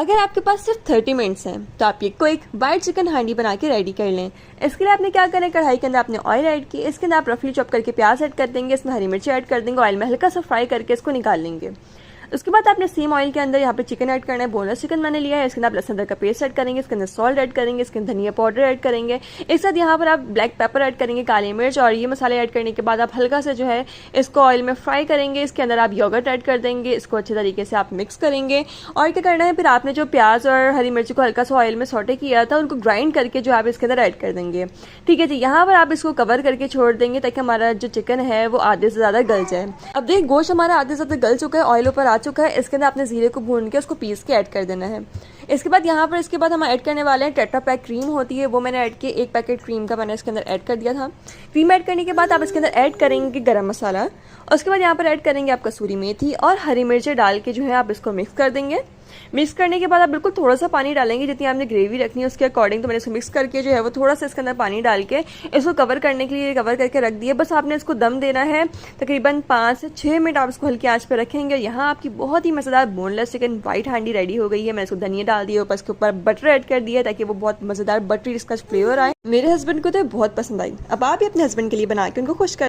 अगर आपके पास सिर्फ 30 मिनट्स हैं तो आप ये क्विक वाइट चिकन हांडी बना के रेडी कर लें। इसके लिए आपने क्या करना है, कढ़ाई के अंदर आपने ऑयल ऐड की, इसके अंदर आप रफली चॉप करके प्याज ऐड कर देंगे, इसमें हरी मिर्ची ऐड कर देंगे, ऑयल में हल्का सा फ्राई करके इसको निकाल लेंगे। उसके बाद आपने सेम ऑयल के अंदर यहाँ पे चिकन ऐड करना है, बोनलेस चिकन मैंने लिया है। इसके अंदर आप लहसुन अदरक का पेस्ट ऐड करेंगे, इसके अंदर सॉल्ट ऐड करेंगे, इसके अंदर धनिया पाउडर ऐड करेंगे, एक साथ यहाँ पर आप ब्लैक पेपर ऐड करेंगे, काली मिर्च, और ये मसाले ऐड करने के बाद आप हल्का से जो है इसको ऑयल में फ्राई करेंगे। इसके अंदर आप योगर्ट ऐड कर देंगे, इसको अच्छे तरीके से आप मिक्स करेंगे। और क्या करना है, फिर आपने जो प्याज और हरी मिर्ची को हल्का सा ऑयल में सौटे किया था उनको ग्राइंड करके जो आप इसके अंदर ऐड कर देंगे। ठीक है जी, यहाँ पर आप इसको कवर करके छोड़ देंगे ताकि हमारा जो चिकन है वो आधे से ज़्यादा गल जाए। अब देखिए गोश्त हमारा आधे से ज़्यादा गल चुका है, ऑयल ऊपर आ चुका है। इसके अंदर आपने जीरे को भून के उसको पीस के ऐड कर देना है। इसके बाद यहाँ पर इसके बाद हम ऐड करने वाले हैं टेट्रा पैक क्रीम होती है, वो मैंने ऐड की, एक पैकेट क्रीम का मैंने इसके अंदर ऐड कर दिया था। क्रीम ऐड करने के बाद आप इसके अंदर ऐड करेंगे गरम मसाला, और उसके बाद यहाँ पर ऐड करेंगे आप कसूरी मेथी और हरी मिर्ची डाल के जो है आप इसको मिक्स कर देंगे। मिक्स करने के बाद आप बिल्कुल थोड़ा सा पानी डालेंगे, जितनी आपने ग्रेवी रखनी है उसके अकॉर्डिंग। तो मैंने इसको मिक्स करके जो है वो थोड़ा सा इसके अंदर पानी डाल के इसको कवर करने के लिए कवर करके रख दिया। बस आपने इसको दम देना है, तकरीबन 5 से 6 मिनट आप इसको हल्की आंच पर रखेंगे। यहाँ आपकी बहुत ही मज़ेदार बोनलेस चिकन वाइट हांडी रेडी हो गई है। मैंने इसको धनिया डाल दिया, ऊपर इसके ऊपर बटर ऐड कर दिया ताकि वो बहुत मज़ेदार बटरी इसका फ्लेवर आए। मेरे हस्बैंड को तो बहुत पसंद आई। अब आप भी अपने हस्बैंड के लिए बना के उनको खुश कर